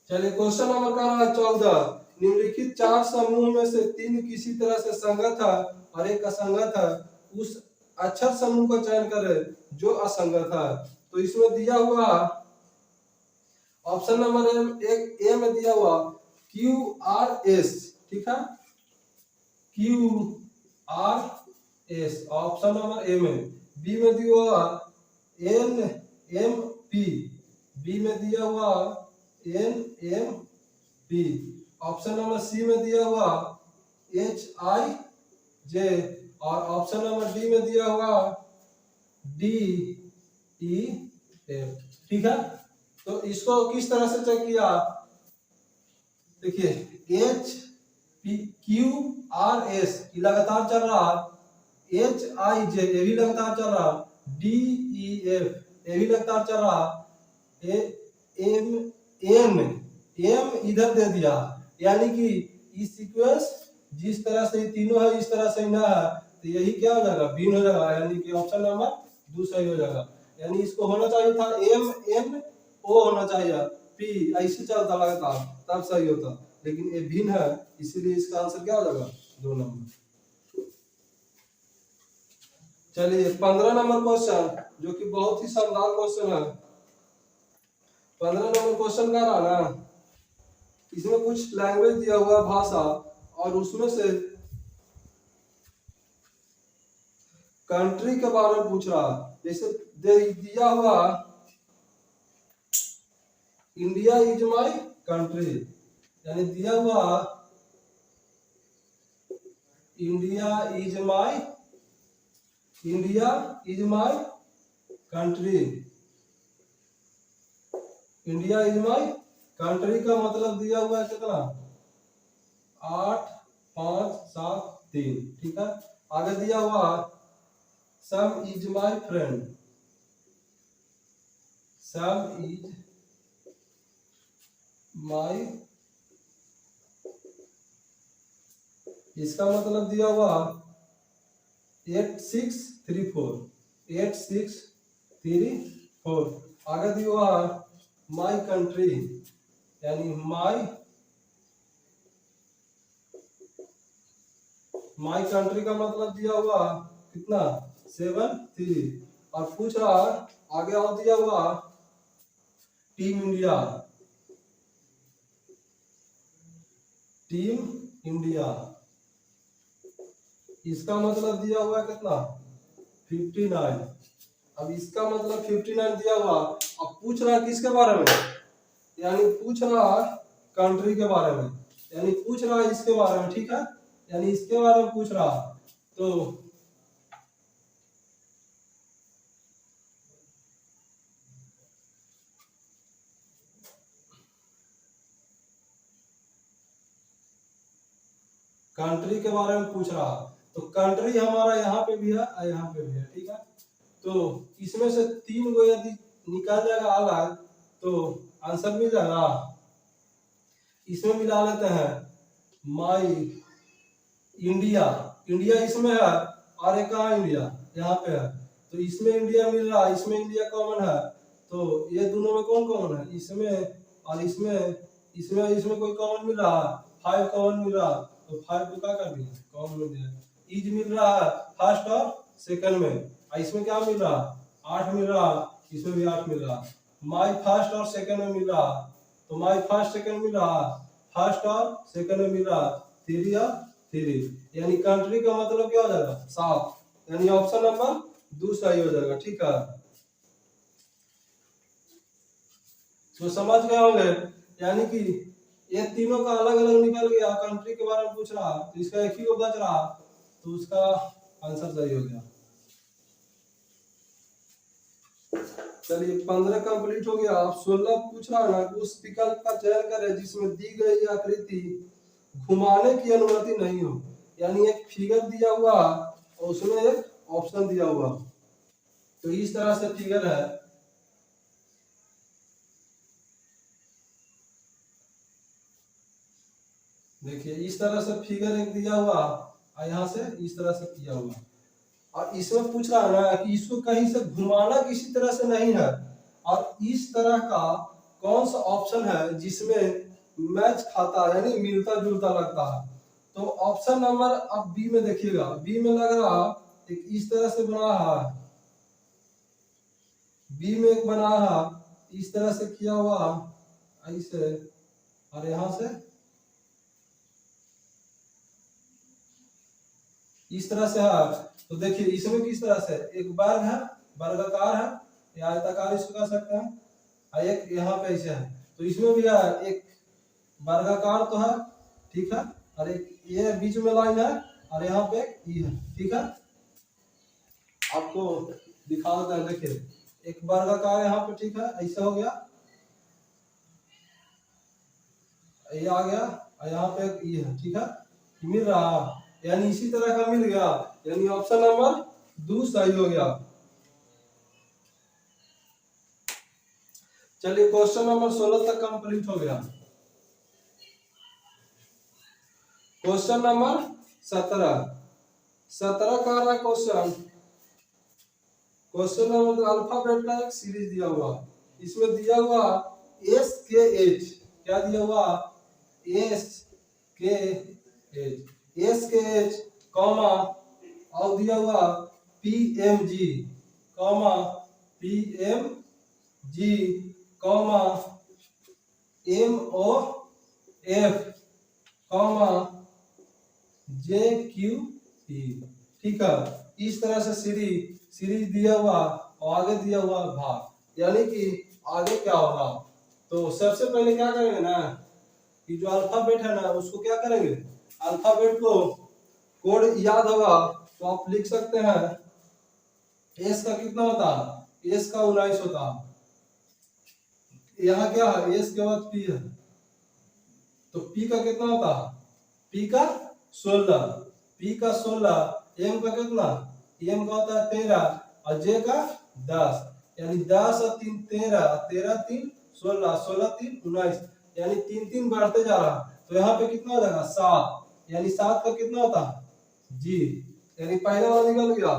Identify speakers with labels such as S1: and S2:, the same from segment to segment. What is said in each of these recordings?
S1: चलिए question number का है 14। निम्नलिखित चार समूह में से तीन किसी तरह से संगत है और एक असंगत है, उस अक्षर समूह का चयन करें जो असंगत है। तो इसमें दिया हुआ ऑप्शन नंबर एक ए में दिया हुआ क्यू आर एस, ठीक है, Q R S option number A में। बी में दिया हुआ एन एम पी, बी में दिया हुआ N M P. Option number C में दिया हुआ एच आई जे और ऑप्शन नंबर डी में दिया हुआ डी ई एफ, ठीक है। तो इसको किस तरह से चेक किया, देखिए H P Q R S लगातार चल रहा, एच आई जे ये भी लगातार चल रहा, डी ई एफ ये भी लगातार चल रहा, एम एम एम इधर दे दिया, यानी कि इस सीक्वेंस जिस तरह से तीनों है इस तरह से ना है, तो यही क्या हो जाएगा, भिन्न हो जाएगा, यानी कि ऑप्शन नंबर दूसरा ही हो जाएगा। यानी इसको होना चाहिए था एम एन ओ होना चाहिए, पी ऐसे चलता लगातार तब सही होता, लेकिन ये भिन्न है, इसीलिए इसका आंसर क्या हो जाएगा, 2 नंबर। चलिए 15 नंबर क्वेश्चन, जो कि बहुत ही शानदार क्वेश्चन है। 15 नंबर क्वेश्चन का रहा ना, इसमें कुछ लैंग्वेज दिया हुआ भाषा और उसमें से कंट्री के बारे में पूछ रहा। जैसे दिया हुआ इंडिया इज माय कंट्री, यानी दिया हुआ India is my country, India is my country का मतलब दिया हुआ है कितना, 8 5 7 3, ठीक है। आगे दिया हुआ सम is my friend, some is my, इसका मतलब दिया हुआ 8 6 3 4, 8 6 3 4। आगे दिया हुआ माय कंट्री, यानी माय कंट्री का मतलब दिया हुआ कितना, 7 3। और पूछ रहा आगे और दिया हुआ टीम इंडिया, इसका मतलब दिया हुआ कितना, 59। अब इसका मतलब 59 दिया हुआ, अब पूछ रहा किसके बारे में, यानी पूछ रहा कंट्री के बारे में, यानी पूछ रहा इसके बारे में, ठीक है, यानी इसके बारे में पूछ रहा। तो कंट्री के बारे में पूछ रहा, तो कंट्री हमारा यहाँ पे भी है और यहाँ पे भी है, ठीक है। तो इसमें से 3 को यदि निकाल जाएगा अलग तो आंसर मिल जाएगा। इसमें मिला लेते हैं माई इंडिया, इंडिया इसमें है और एक कहाँ इंडिया, यहाँ पे है, तो इसमें इंडिया मिल रहा है, इसमें इंडिया कॉमन है, तो ये दोनों में कौन कॉमन है, इसमें और इसमें कोई कॉमन मिल रहा है, 5 कॉमन मिल रहा, तो 5 को क्या कर दिया, कॉमन मिल गया। इज मिल रहा है फर्स्ट और सेकंड में, इसमें क्या मिल रहा, 8 मिल रहा, इसमें भी 8 मिल रहा। माई फर्स्ट और सेकंड में मिल रहा, तो माई फर्स्ट सेकंड मिल रहा, फर्स्ट और सेकंड में मिल रहा 3 और 3, यानी कंट्री का मतलब क्या हो जाएगा, 7, यानी ऑप्शन नंबर दूसरा ही हो जाएगा, ठीक है। तो समझ गए होंगे, यानी कि ये तीनों का अलग अलग निकल गया, कंट्री के बारे में पूछ रहा तो इसका एक ही को बच रहा, तो उसका आंसर सही हो गया। चलिए 15 कंप्लीट हो गया। अब 16 पूछ रहा है ना, उस विकल्प का चयन करें जिसमें दी गई आकृति घुमाने की अनुमति नहीं हो, यानी एक फिगर दिया हुआ और उसमें एक ऑप्शन दिया हुआ, तो इस तरह से फिगर है, देखिए इस तरह से फिगर एक दिया हुआ और यहाँ से इस तरह से किया हुआ, और इसमें पूछ रहा है ना कि इसको कहीं से घुमाना किसी तरह से नहीं है, और इस तरह का कौन सा ऑप्शन है जिसमें मैच खाता है यानी मिलता जुलता लगता है। तो ऑप्शन नंबर अब बी में देखिएगा, बी में लग रहा एक इस तरह से बना है, बी में एक बना है इस तरह से किया हुआ ऐसे, और यहां से इस तरह से है। तो देखिए इसमें किस तरह से एक वर्ग है, वर्गाकार है या आयताकार इसको कह सकते हैं, और एक यहाँ पे ऐसे है। तो इसमें भी है एक वर्गाकार तो है, ठीक है, और एक ये बीच में लाइन है और यहाँ पे ये है, ठीक है। आपको दिखा देता है, देखिए एक वर्गाकार यहाँ पे, ठीक है, ऐसा हो गया, ये आ गया, और यहाँ पे ये है, ठीक है, मिल रहा, यानी इसी तरह का मिल गया, यानी ऑप्शन नंबर 2 सही हो गया। चलिए क्वेश्चन नंबर 16 तक कंप्लीट हो गया। क्वेश्चन नंबर 17 का रहा क्वेश्चन, क्वेश्चन नंबर अल्फाबेट का एक सीरीज दिया हुआ, इसमें दिया हुआ एस के एच, क्या दिया हुआ, एस के एच कॉमा, और दिया हुआ P M G comma, P M G comma, M O F comma, J Q P, ठीक है। इस तरह से सीरीज दिया हुआ और आगे दिया हुआ भाग, यानी कि आगे क्या होगा। तो सबसे पहले क्या करेंगे ना कि जो अल्फाबेट है ना उसको क्या करेंगे, अल्फाबेट को कोड याद होगा तो आप लिख सकते हैं, एस का कितना होता है, एस का 19 होता है, यहाँ क्या है, एस के बाद पी है, तो पी का कितना होता है, पी का 16, पी का 16, एम का कितना, एम का होता है 13, और जे का 10, यानी 10 और 3 13, 13 3 16, 16 3 19, यानी 3 3 बढ़ते जा रहा। तो यहाँ पे कितना हो जाएगा 7, यानी 7 का कितना होता है जी, यानी पहला वाला निकल गया,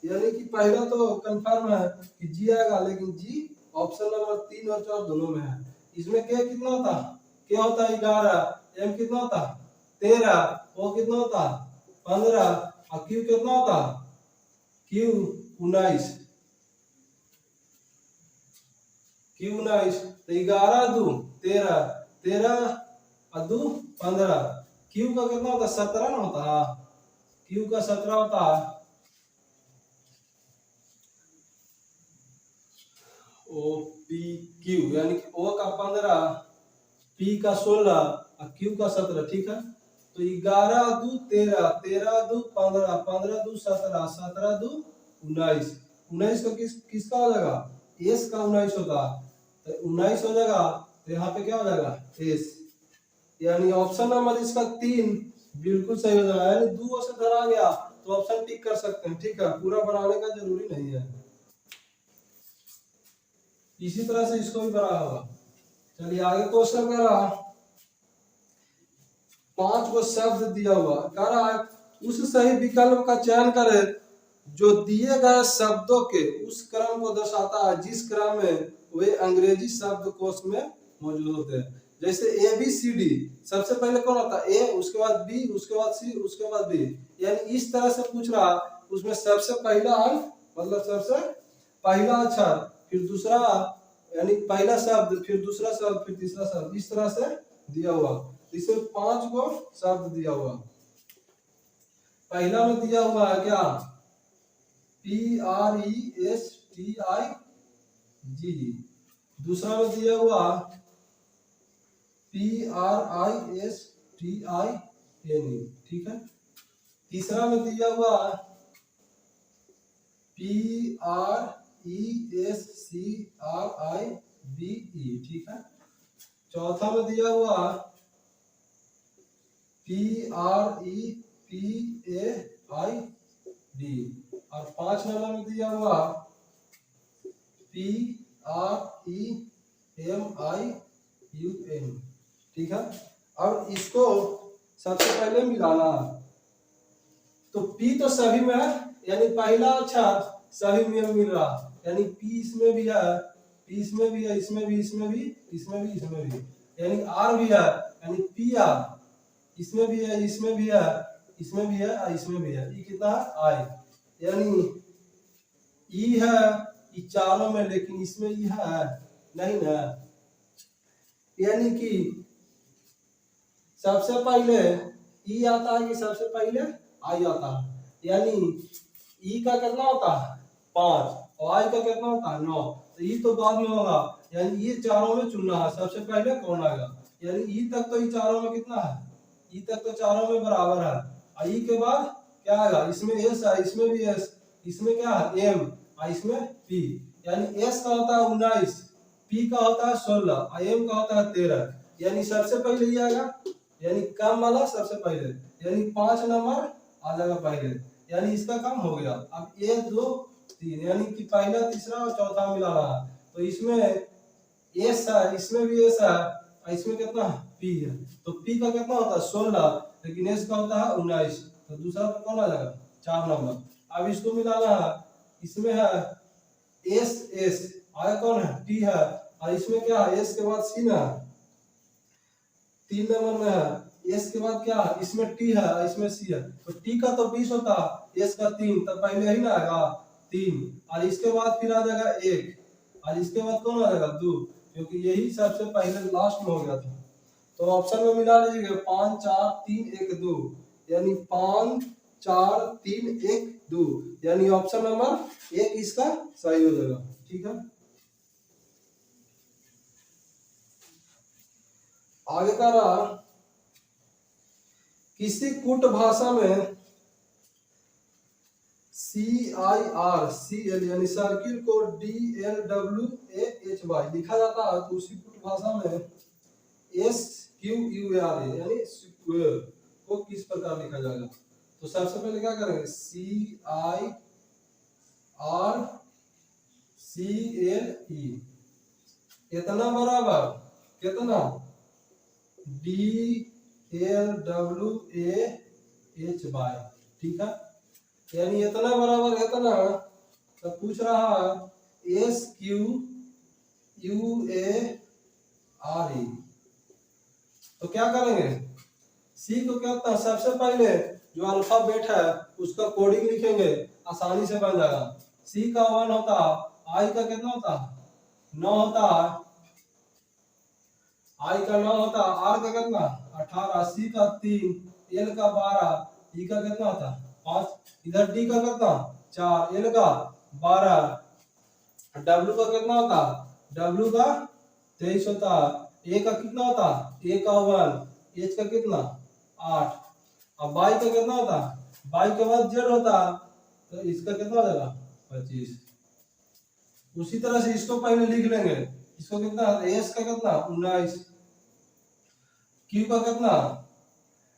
S1: यानी कि पहला तो कंफर्म है कि जी आएगा, लेकिन जी ऑप्शन नंबर 3 और 4 दोनों में है। इसमें के कितना होता है, के होता है 11, एम कितना होता है 13, ओ कितना होता है 15, और क्यू कितना होता है, क्यू 19, क्यू 19, तो 11 2 13, 13 और 2 15, क्यू का कितना होता है 17 ना होता है, क्यू का 17 होता है, ओ पी क्यू, यानी कि ओ का 15, पी का 16 और क्यू का 17, ठीक है। तो 11 2 13, 13 2 15, 15 2 17, 17 2 19, 19 का किसका हो जाएगा, एस का 19 होता, तो 19 हो जाएगा, तो यहाँ पे क्या हो जाएगा एस, यानी ऑप्शन नंबर इसका 3 बिल्कुल सही हो जाएगा, यानी 2 से धरा गया तो ऑप्शन टिक कर सकते हैं, ठीक है, पूरा बनाने का जरूरी नहीं है। इसी तरह से इसको भी बना होगा। चलिए आगे क्वेश्चन कर रहा, 5 को शब्द दिया हुआ, कह रहा है उस सही विकल्प का चयन करें जो दिए गए शब्दों के उस क्रम को दर्शाता है जिस क्रम में वे अंग्रेजी शब्दकोश में मौजूद होते हैं। जैसे ए बी सी डी, सबसे पहले कौन आता है ए, उसके बाद बी, उसके बाद सी, उसके बाद डी, यानी इस तरह से पूछ रहा, उसमें सबसे पहला अंक मतलब सबसे पहला अक्षर, फिर दूसरा, यानी पहला शब्द, फिर दूसरा शब्द, फिर तीसरा शब्द, इस तरह से दिया हुआ। इसमें 5 को शब्द दिया हुआ। पहला में दिया हुआ है क्या, PRESTIG, दूसरा में दिया हुआ PRISTINE, ठीक है। तीसरा में दिया हुआ PRESCRIBE, ठीक है। चौथा में दिया हुआ PREPAID, और 5 नंबर में दिया हुआ PREMIUN, ठीक है। अब इसको सबसे पहले मिलाना, तो P तो सभी में है, यानी पहला अक्षर सभी में मिल रहा, यानी P इसमें भी है, P टी इसमें भी है, इसमें भी, इसमें भी, इसमें भी, इसमें भी, यानी आर भी है, यानी पी आर इसमें भी है, इसमें भी है, इसमें भी है और इसमें भी है। ये कितना है आई, यानी ई है ये चारों में, लेकिन इसमें ई है नहीं ना, यानी कि सबसे पहले ई आता है कि सबसे पहले आई आता है, यानी ई का कितना होता है 5 और आई का कितना होता है 9, तो ई तो बाद में होगा, यानी ये चारों में चुनना है सबसे पहले कौन आएगा, यानी ई तक तो ये चारों में कितना है, ई तक तो चारों में बराबर है, और ई के बाद क्या आएगा, इसमें एस है, इसमें भी एस, इसमें क्या है एम और इसमें पी, यानी एस का होता है 19, पी का होता है 16 और एम का होता है 13, यानी सबसे पहले ये आएगा, यानी कम वाला सबसे पहले, यानी 5 नंबर आ जाएगा पहले, यानी इसका काम हो गया। अब 1 2 3 यानी कि पहला तीसरा और चौथा मिला रहा है, तो इसमें एस है, इसमें भी एस है और इसमें कितना पी है, तो पी का कितना होता है 16, लेकिन एस का होता है 19, तो दूसरा पे कौन आ जाएगा 4 नंबर। अब इसको मिलाना है, इसमें है एस एस आगे कौन है टी है, और इसमें क्या है एस के बाद सी ना 3 नंबर में है, एस के बाद क्या है इसमें टी है और इसमें सी है, तो टी का तो 20 होता है, एस का 3, तो पहले ही ना आएगा 3, और इसके बाद फिर आ जाएगा 1, और इसके बाद कौन आ जाएगा 2, क्योंकि यही सबसे पहले लास्ट में हो गया था। तो ऑप्शन में मिला लीजिएगा 5 4 3 1 2, यानी 5 4 3 1 2, यानी ऑप्शन नंबर 1 इसका सही हो जाएगा। ठीक है, आगे का रहा, किसी कुट भाषा में CIRCL यानी सर्किल को DLWAHY लिखा जाता है, तो उसी कुट भाषा में SQUARE यानी स्क्वायर को किस प्रकार लिखा जाएगा, तो सबसे पहले क्या करेंगे CIRCLE इतना बराबर कितना DLWAHY, ठीक है, यानी इतना बराबर इतना, तो पूछ रहा है SQUARE, तो क्या करेंगे सी को क्या होता है, सबसे पहले जो अल्फाबेट है उसका कोडिंग लिखेंगे, आसानी से बन जाएगा। सी का 1 होता है, आई का कितना होता है 9 होता है, आई का 9 होता है, आर का कितना 18, सी का 3, एल का 12, ई का कितना होता है 5, इधर डी का कितना 4, एल का 12, डब्ल्यू का कितना होता है, डब्ल्यू का 23 होता है, ए का कितना होता है, ए का 1, एच का कितना 8, अब बाई का कितना होता है, बाई के बाद जेड होता है, तो इसका कितना हो जाएगा 25। उसी तरह से इसको पहले लिख लेंगे, इसको कितना है एस का कितना 19, क्यू का कितना,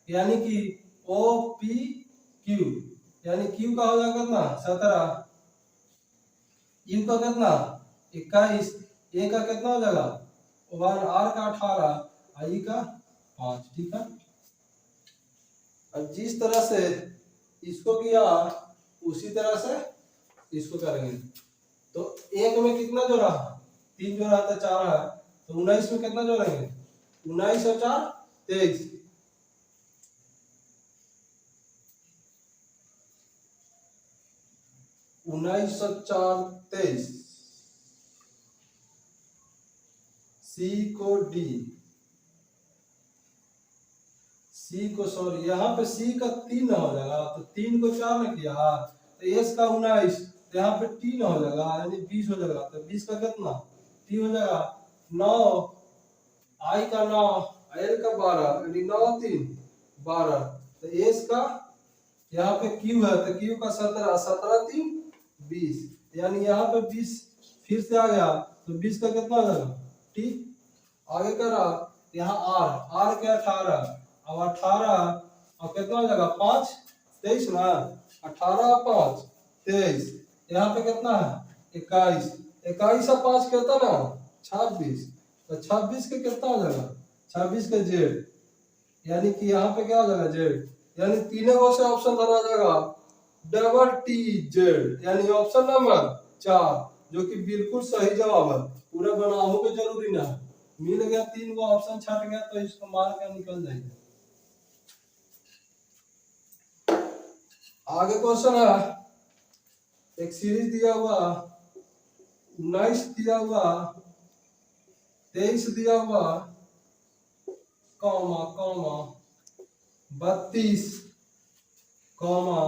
S1: यानी कि ओ पी क्यू, यानी क्यू का हो जाएगा कितना 17, यू का कितना 21, ए का कितना हो जाएगा 1, आर का 18, आई का 5। ठीक है, अब जिस तरह से इसको किया उसी तरह से इसको करेंगे, तो एक में कितना जोड़ा 3 जोड़ा था 4 है, तो 19 में कितना जोड़ेंगे 19 और 4 23, 19 और 4 23, सी को डी, सी को सॉरी यहाँ पे सी का 3 हो जाएगा, तो 3 को 4 ने किया, तो एस का 19, तो यहाँ पे 3 हो जाएगा यानी 20 हो जाएगा, तो 20 का कितना टी हो जाएगा 9, आई का 9, एल का 12 यानी 9 3 12, तो एस का यहाँ पे क्यू है, तो क्यू का 17, 17 3 20, यानी यहाँ पे 20 फिर से आ गया, तो 20 का कितना हो जाएगा टी। आगे करा यहाँ आर, आर के 18, अब 18 और कितना हो जाएगा 5 23 ना, 18 और 5 23, यहाँ पे कितना है 21, 21 और 5 कितना ना 26, तो 26 के कितना हो जाएगा 26 का जेड, यानी कि यहाँ पे क्या हो जाएगा जेड, यानी तीनों से ऑप्शन धरा जाएगा डबल टी जेड, यानी ऑप्शन नंबर 4 जो कि बिल्कुल सही जवाब है। पूरा बनाओ के जरूरी ना है। मिल गया 3 गो ऑप्शन छट गया तो इसको मार के निकल जाएगा। आगे क्वेश्चन है, एक सीरीज दिया हुआ 19 दिया हुआ 23 दिया हुआ कॉमा कॉमा 32 कॉमा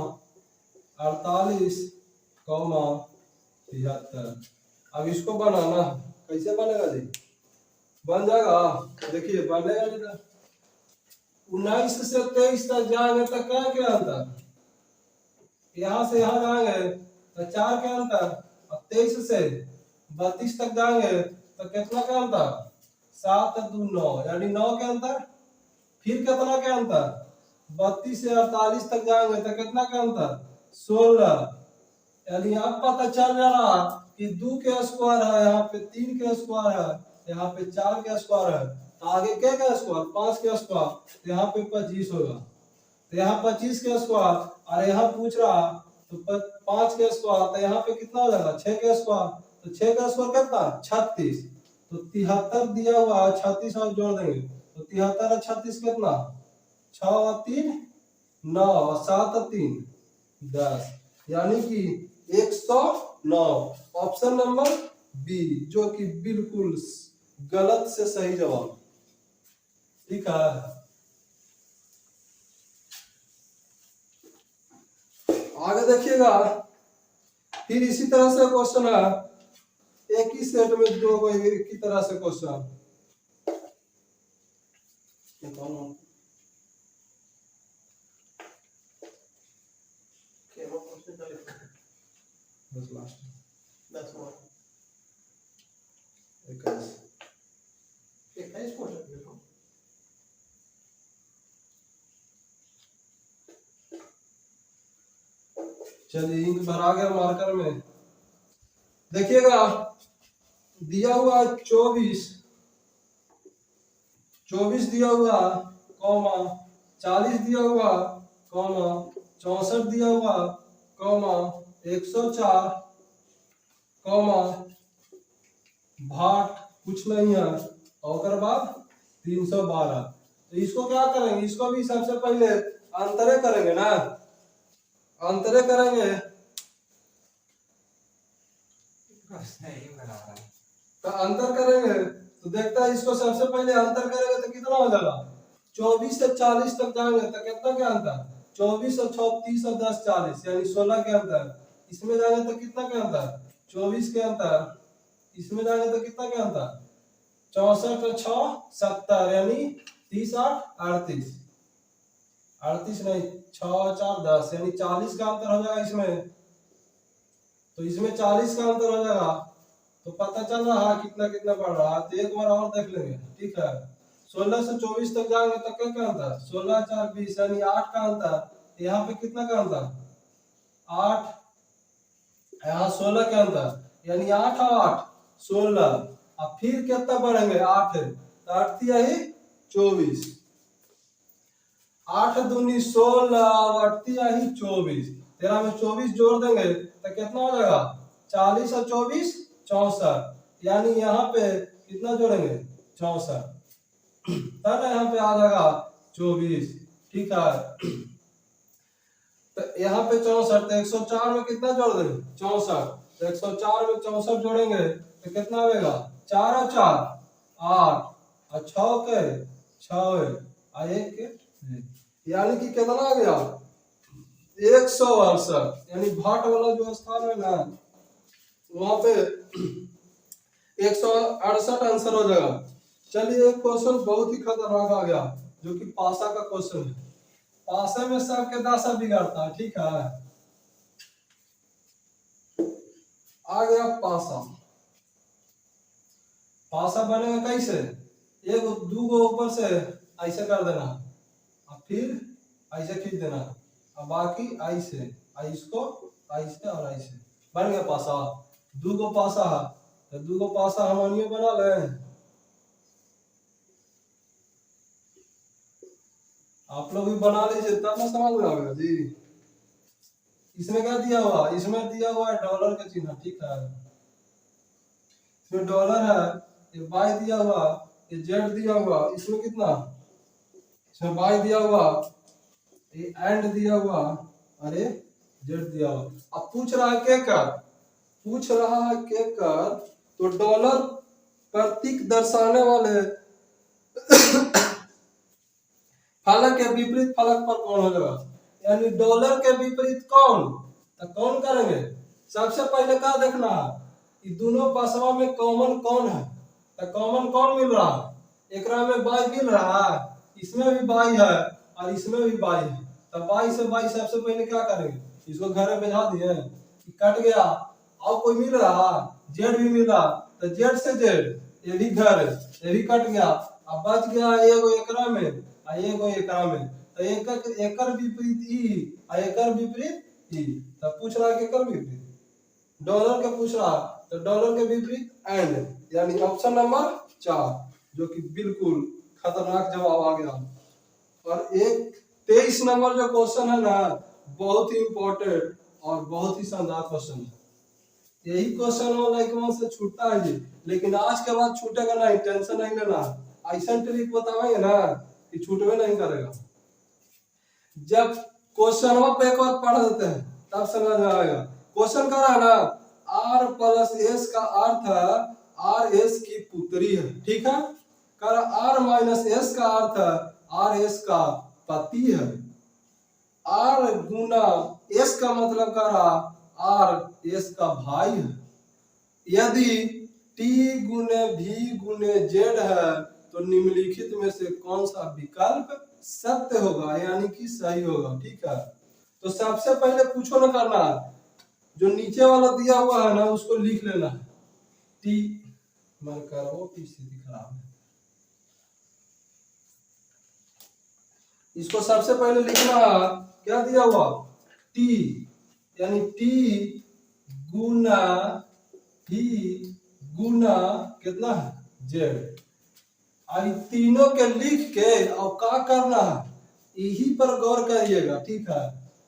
S1: 48 कॉमा 73। अब इसको बनाना कैसे बनेगा जी? बन जाएगा, देखिए बनेगा नहीं तो 19 से 23 तक जाएंगे तो क्या क्या अंतर, यहाँ से यहाँ जाएंगे तो 4 के अंतर, और 23 से 32 तक जाएंगे तो कितना का अंतर, 7 2 9 यानी 9 के अंतर। फिर कितना के अंतर, 32 से 48 तक जाएंगे तो कितना का अंतर, 16। यानी अब पता चल रहा कि 2 के स्क्वायर है, यहाँ पे 3 के स्क्वायर है, यहाँ पे 4 के स्क्वायर है, तो आगे क्या का स्क्वायर, 5 के स्क्वायर, तो यहाँ पे 25 होगा। तो यहाँ 25 के स्क्वायर, और यहाँ पूछ रहा तो 5 के स्क्वायर, तो यहाँ पे कितना हो जाएगा, 6 के स्क्वायर, तो 6 का स्क्वायर कितना, 36। तो 73 दिया हुआ 36 और जोड़ देंगे तो 73 और 36 कितना, 6 और 3 9 और 7 और 3 10, यानी कि 109। ऑप्शन नंबर बी जो कि बिल्कुल गलत से सही जवाब। ठीक है, आगे देखिएगा। फिर इसी तरह से क्वेश्चन है, एक ही सेट में दो को एक ही तरह से क्वेश्चन। चलिए इंक भरा गया मार्कर में। देखिएगा दिया हुआ 24 दिया हुआ कॉमा 40 दिया हुआ कॉमा 64 दिया हुआ कॉमा 104 कॉमा भाट कुछ नहीं है, और बाद 312। तो इसको क्या करेंगे, इसको भी सबसे पहले अंतरे करेंगे ना, अंतरे करेंगे तो अंतर करेंगे तो देखता है इसको सबसे पहले अंतर करेंगे तो कितना हो जाएगा, 24 से 40 तक जाएंगे तो कितना के अंतर, 24 और 6 30 और 10 40 यानी 16 के अंतर। इसमें जाएंगे तो कितना के अंतर, 24 के अंतर। इसमें जाएंगे तो कितना के अंतर, 64 और 6 70 यानी 30 8 38 38 नहीं 6 और 4 10 यानी 40 का अंतर हो जाएगा इसमें। तो इसमें 40 का अंतर हो जाएगा, तो पता चल रहा है कितना कितना पड़ रहा है। तो एक बार और देख लेंगे। ठीक है, 16 से 24 तक जाएंगे तो क्या क्या अंतर, 16 4 20 यानी 8 का अंतर। यहाँ पे कितना का अंतर, 8, यहाँ 16 का अंतर यानी 8 और 8 16। अब फिर कितना बढ़ेंगे, 8 तो 8 यही 24, 8 दूनी 16 और 8 यही 24। 13 में 24 जोड़ देंगे तो कितना हो जाएगा, 40 और 24 64, यानी यहाँ पे कितना जोड़ेंगे 64, तब यहाँ पे आ जाएगा 24। ठीक है, तो यहाँ पे 64, तो 104 में कितना जोड़ देंगे 64, तो 104 में 64 जोड़ेंगे तो कितना आएगा, 4 और 4 8 और 6 के 6 और 1 के, यानी कि कितना आ गया 168। यानी भाट वाला जो स्थान है ना वहां पे 168 आंसर हो जाएगा। चलिए एक क्वेश्चन बहुत ही खतरनाक आ गया जो कि पासा का क्वेश्चन है। पासे में सबके दासा बिगाड़ता है। ठीक है, आ गया पासा। पासा बनेगा कैसे, एक दो गो ऊपर से ऐसे कर देना और फिर ऐसे खींच देना और बाकी ऐसे, इसको ऐसे और ऐसे बन गया पासा। दो गो पासा है तो दो गो पासा हम बना ले। आप लोग भी बना लीजिए तब ना समझ में आएगा जी। इसमें क्या दिया हुआ, इसमें दिया हुआ है डॉलर का चिन्ह। ठीक है, इसमें डॉलर है, ये वाई दिया हुआ, ये जेड दिया हुआ, इसमें कितना, इसमें वाई दिया हुआ, ये एंड दिया हुआ, अरे जेड दिया हुआ। अब पूछ रहा है के कर, पूछ रहा है के कर, तो डॉलर प्रतीक दर्शाने वाले फलक के विपरीत फलक पर कौन हो जाएगा, यानी डॉलर के विपरीत कौन, तो कौन करेंगे। सबसे पहले क्या देखना है, ये दोनों पासवा में कॉमन कौन है, तो कॉमन कौन मिल रहा है, एक में बाई मिल रहा है, इसमें भी बाई है और इसमें भी बाई है, तो बाई से बाई सबसे पहले क्या करेंगे, इसको घर में बिठा दिए, कट गया। और कोई मिल रहा, जेड भी मिला, तो जेड से जेड ये भी घर, ये भी कट गया। अब बच गया एगो एकरा में और एगो एकरा में, तो एकर विपरीत ई और एकर विपरीत ई, तो पूछ रहा है कि एकर विपरीत डॉलर के पूछ रहा, तो डॉलर के विपरीत एंड, यानी ऑप्शन नंबर 4, जो कि बिल्कुल खतरनाक जवाब आ गया। और एक 23 नंबर जो क्वेश्चन है ना, बहुत ही इंपॉर्टेंट और बहुत ही शानदार क्वेश्चन है। यही क्वेश्चन लाइक से छूटता है जी, लेकिन आज के बाद छूटेगा नहीं, टेंशन नहीं लेना। ऐसा ट्रिक बताएंगे ना कि छूटवे नहीं करेगा। जब क्वेश्चन पे एक बार पढ़ देते हैं तब समझ में आएगा। क्वेश्चन कर रहा है ना, आर प्लस एस का अर्थ है आर एस की पुत्री है, ठीक है। कर आर माइनस एस का अर्थ है आर एस का पति है। आर गुना एस का मतलब कर रहा आर एस का भाई है। यदि टी गुने भी गुने जेड है तो निम्नलिखित में से कौन सा विकल्प सत्य होगा, यानी कि सही होगा, ठीक है। तो सबसे पहले पूछो ना करना, जो नीचे वाला दिया हुआ है ना उसको लिख लेना है। टी मन करो की स्थिति खराब है, इसको सबसे पहले लिखना है, क्या दिया हुआ टी, यानी टी गुना ही गुना कितना है जेड। आई तीनों के लिख के और क्या करना है, यही पर गौर करिएगा, ठीक है।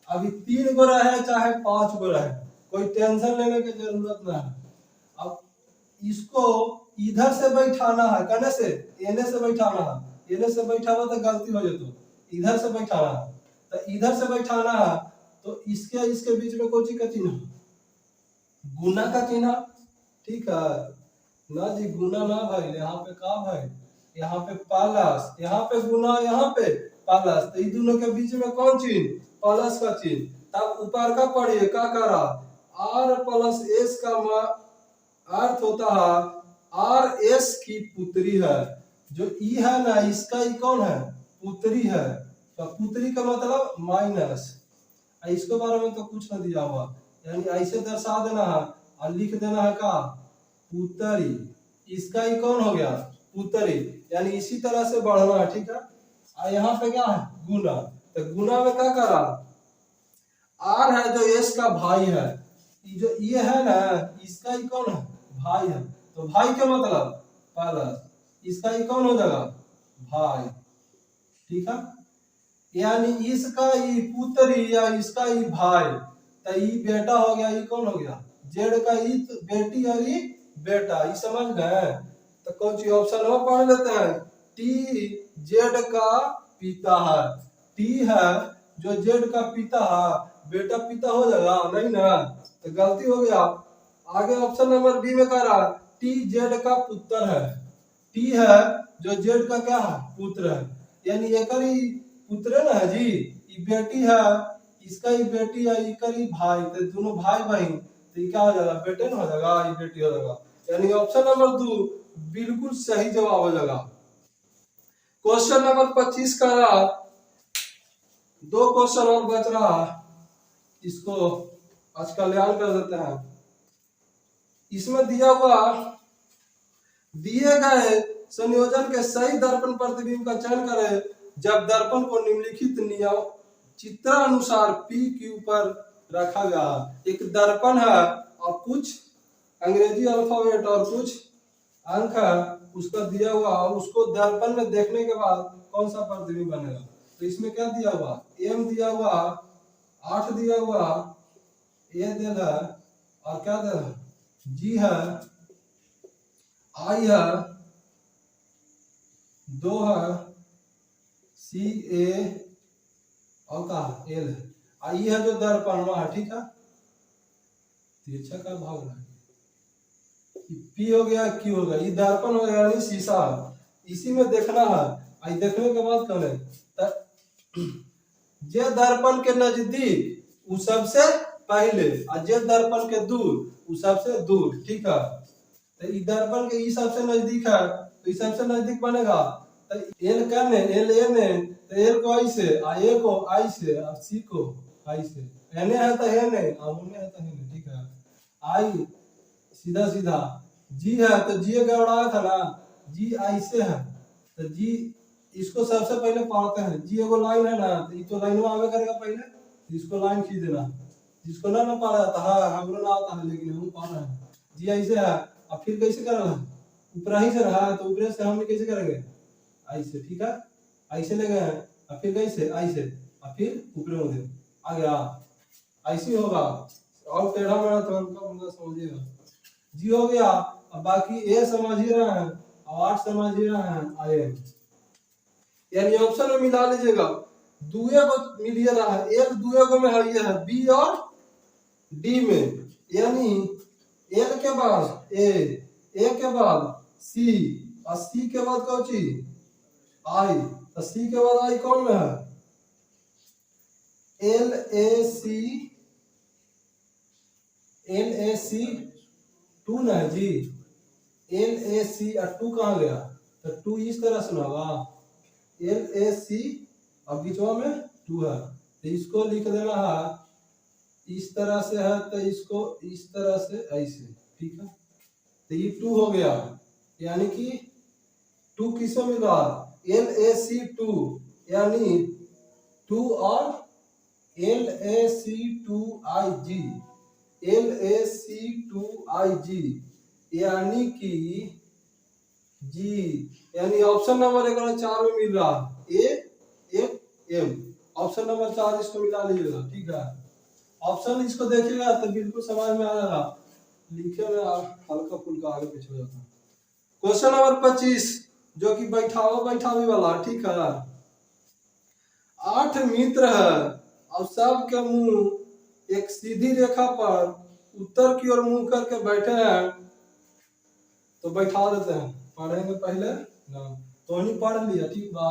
S1: अभी 3 गो रहे चाहे 5 गो रहे, कोई टेंशन लेने की जरूरत ना है। अब इसको इधर से बैठाना है, कहने से एने से बैठाना है, एने से बैठावा तो गलती हो जाए, तो इधर से बैठाना है, तो इधर से बैठाना है। तो इसके बीच में कोई चीज का चिन्ह, गुना का चिन्ह, ठीक है ना जी, गुना ना भाई, यहाँ पे का भाई, यहाँ पे प्लस, यहाँ पे गुना, यहाँ पे प्लस, तो इन दोनों के बीच में कौन चिन्ह, प्लस का चिन्ह। तब ऊपर का पढ़िए क्या करा, आर प्लस एस का अर्थ होता है आर एस की पुत्री है। जो ई है ना, इसका ई कौन है, पुत्री है, तो पुत्री का मतलब माइनस, इसके बारे में तो कुछ ना दिया हुआ, यानी ऐसे दर्शा देना है और लिख देना है का पुत्री, इसका ही कौन हो गया पुत्री, यानी इसी तरह से बढ़ना है, ठीक है। और यहाँ पे क्या है गुना, तो गुना में क्या करा, आर है जो एस का भाई है, जो ये है ना इसका ही कौन है भाई है, तो भाई का मतलब प्लस, इसका ही कौन हो जाएगा भाई, ठीक है। यानी इसका ही पुत्री या इसका ही भाई, तो ये बेटा हो गया, ये कौन हो गया जेड का ही बेटी और ये बेटा, ये समझ गए। तो कौन सी ऑप्शन में पढ़ लेते हैं, टी जेड का पिता है, टी है जो जेड का पिता है, बेटा पिता हो जाएगा नहीं ना, तो गलती हो गया। आगे ऑप्शन नंबर बी में कह रहा टी जेड का पुत्र है, टी है जो जेड का क्या है पुत्र है, यानी एक ही पुत्र ना है जी, ये बेटी है, इसका ही बेटी है, इकर ही भाई, तो दोनों भाई बहन, तो ये क्या हो जाएगा बेटे ना हो जाएगा, ये बेटी हो जाएगा, यानी ऑप्शन नंबर 2 बिल्कुल सही जवाब हो जाएगा। क्वेश्चन नंबर 25 का रहा, 2 क्वेश्चन और बच रहा, इसको आज कल्याण कर देते हैं। इसमें दिया हुआ दिए गए संयोजन के सही दर्पण प्रतिबिंब का चयन करें जब दर्पण को निम्नलिखित नियम चित्रानुसार P क्यू पर रखा गया। एक दर्पण है और कुछ अंग्रेजी अल्फाबेट और कुछ अंक है, उसका दिया हुआ, उसको दर्पण में देखने के बाद कौन सा प्रतिबिंब बनेगा। तो इसमें क्या दिया हुआ, एम दिया हुआ, 8 दिया हुआ, ए दिया और क्या दिया जी है, आई है, 2 है, सी ए और का एल है, आई है जो दर्पण है, ठीक है। तिरछा का भाग लगा, पी हो गया, क्यू हो गया, ये दर्पण हो गया यानी शीशा, इसी में देखना है। आई देखने के बाद कौन है, जे दर्पण के नजदीक उ सबसे पहले और जे दर्पण के दूर उ सबसे दूर, ठीक है। तो ई दर्पण के ई सबसे नजदीक है तो ई सबसे नजदीक बनेगा, तो एल कने एल एने, तो एल को ऐसे आ ए को ऐसे और सी को ऐसे, एने है तो एने और उने है तो एने, ठीक है। आई सीधा सीधा, जी है तो जी का उड़ाया था ना, जी ऐसे है तो जी इसको सबसे पहले पढ़ते हैं, जी एगो लाइन है ना, तो ये तो लाइन में आवे करेगा पहले, इसको लाइन खींच देना, जिसको ना पढ़ा जाता है, हमको ना आता है लेकिन हम पढ़ रहे हैं। जी ऐसे है, अब फिर कैसे कर रहा है, ऊपर ही से रहा है तो ऊपर से हम कैसे करेंगे, ऐसे, ठीक है, ऐसे ले गए हैं, और फिर कैसे ऐसे, और फिर ऊपर मुड़े आ गया, ऐसे होगा। और टेढ़ा मेढ़ा तो हमको बंदा समझिएगा। जी हो गया, अब बाकी ए समझ ही रहे हैं और 8 समझ ही रहे हैं, आए यानी ऑप्शन में मिला लीजिएगा, दुए को मिलिए रहा है, एक दुए को में है, ये है बी और डी में, यानी एल के बाद ए के बाद सी और सी के बाद कौन चीज आई, तो सी के बाद आई कौन में है, एल ए सी 2 ना है जी, एल ए सी और 2 कहाँ गया, तो 2 इस तरह से ना होगा, एल ए सी और बीचवा में 2 है, तो इसको लिख देना है इस तरह से है, तो इसको इस तरह से ऐसे, ठीक है। तो ये 2 हो गया, यानी कि 2 किसमें मिला, एल ए सी 2, यानी 2 और L A C 2 I ji, L A सी 2 आई जी, यानी कि जी, यानी ऑप्शन नंबर 4 में मिल रहा है, ए एम, ऑप्शन नंबर 4 इसको मिला लीजिएगा, ठीक है। ऑप्शन इसको देखिएगा तो बिल्कुल समझ में आ जाएगा, लिखे में हल्का फुल्का आगे पीछे हो जाता है। क्वेश्चन नंबर 25 जो कि बैठावी वाला, ठीक है। 8 मित्र है और सबके मुंह एक सीधी रेखा पर उत्तर की ओर मुंह करके बैठे हैं, तो बैठा देते हैं, पढ़ेंगे पहले ना, तो नहीं पढ़ लिया, ठीक बा।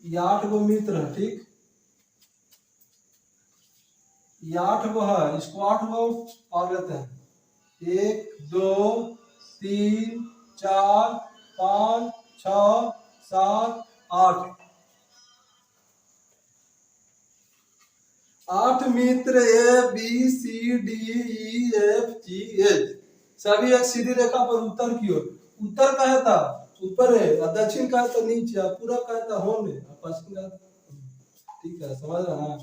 S1: ये 8 गो मित्र है, ठीक, ये 8 गो है, इसको 8 गो पढ़ लेते हैं, 1 2 3 4 5 6 7 8, 8 मित्र A B C D E F G H, सभी एक सीधी रेखा पर उत्तर की ओर, उत्तर का है था ऊपर है और दक्षिण का है तो नीचे, पूरब का है तो होने और पश्चिम का, ठीक है, समझ रहा ना।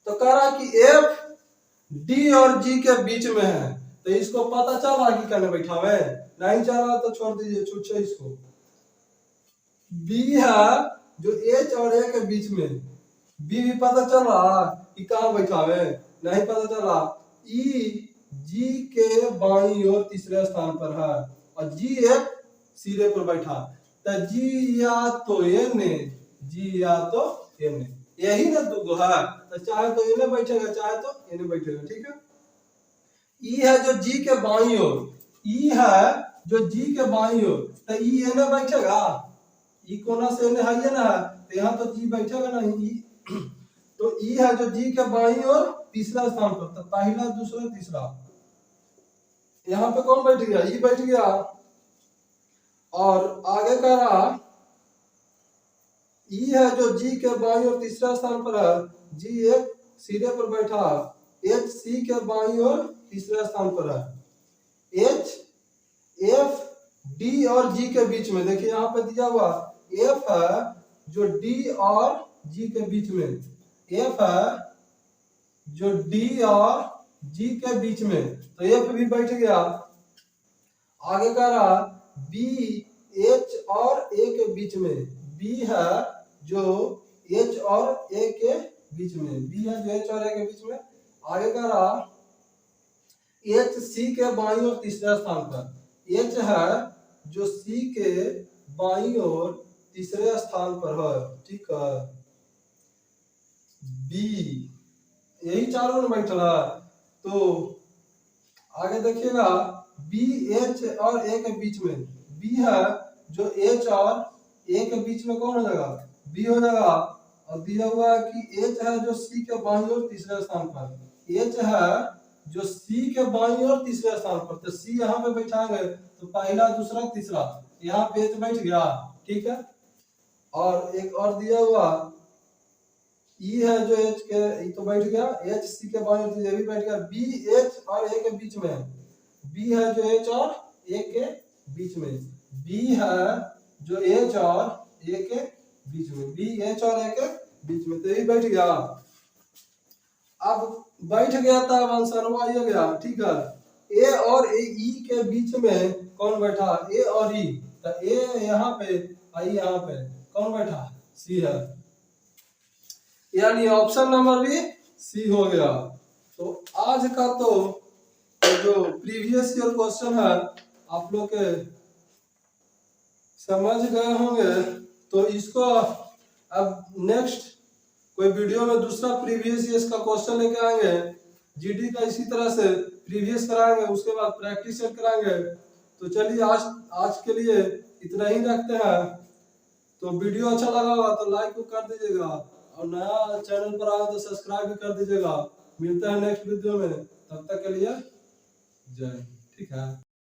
S1: तो कह रहा कि एफ डी और जी के बीच में है, तो इसको पता चल रहा कि कहने बैठा हुआ है, नहीं चल रहा तो छोड़ दीजिए, छूछे इसको। बी है जो एच और ए के बीच में, बी भी पता चल रहा कि कहाँ बैठा है, नहीं पता चल रहा। ई जी के बाईं ओर तीसरे स्थान पर है और जी एक सिरे पर बैठा, तो जी या तो एने, जी या तो एने, यही ना दो है, तो चाहे तो एने बैठेगा चाहे तो एने बैठेगा, ठीक है। ई है जो जी के बाईं ओर, ई है जो जी के बाईं ओर, तो ई एने बैठेगा, ई कोना से एने है ना, तो यहाँ तो जी बैठेगा नहीं, तो ई है जो जी के बाईं ओर तीसरा स्थान पर, तो पहला दूसरा तीसरा, यहाँ पे कौन बैठ गया, ई बैठ गया, और आगे का रहा ई है जो जी के बाईं ओर तीसरा स्थान पर है, जी एक सिरे पर बैठा, एच सी के बाईं ओर तीसरा स्थान पर है, एच एफ डी और जी के बीच में, देखिए यहाँ पे दिया हुआ एफ है जो डी और जी के बीच में, एफ है जो डी और जी के बीच में, तो एफ भी बैठ गया। आगे का रहा बी एच और ए के बीच में, बी है जो एच और ए के बीच में, बी है जो एच और ए के बीच में। आगे का रहा एच सी के बाईं ओर तीसरे स्थान पर। एच है जो सी के बाईं ओर तीसरे स्थान पर है, ठीक है। बी यही चारों में बैठा है, तो आगे देखिएगा बी एच और ए के बीच में बी है जो एच और ए के बीच में कौन हो जाएगा, बी हो जाएगा। और दिया हुआ है कि एच है जो सी के बाईं ओर तीसरे स्थान पर। एच है जो सी के बाईं ओर तीसरे स्थान पर, तो सी यहाँ पे बैठाएंगे तो पहला दूसरा तीसरा, यहाँ पे एच बैठ गया, ठीक है। और एक और दिया हुआ ई है जो एच के, ई तो बैठ गया, एच सी के बाईं ओर ये भी बैठ गया। बी एच और ए के बीच में बी है जो एच और ए के बीच में, बी है जो एच और ए के बीच में, बी एच और ए के बीच में, तो ये बैठ गया। अब बैठ गया था, आंसर आ गया, ठीक है। ए और ए ई के बीच में कौन बैठा, ए और ई, तो ए यहाँ पे आई यहाँ पे कौन बैठा, सी है, यानी ऑप्शन नंबर भी सी हो गया। तो आज का तो जो प्रीवियस ईयर क्वेश्चन है आप लोग के समझ गए होंगे, तो इसको अब नेक्स्ट कोई वीडियो में दूसरा प्रीवियस ईयर का क्वेश्चन लेके आएंगे, जीडी का इसी तरह से प्रीवियस कराएंगे, उसके बाद प्रैक्टिस कराएंगे। तो चलिए आज के लिए इतना ही रखते हैं। तो वीडियो अच्छा लगा होगा तो लाइक कर दीजिएगा, और नया चैनल पर आए तो सब्सक्राइब भी कर दीजिएगा। मिलते हैं नेक्स्ट वीडियो में, तब तक के लिए जय, ठीक है।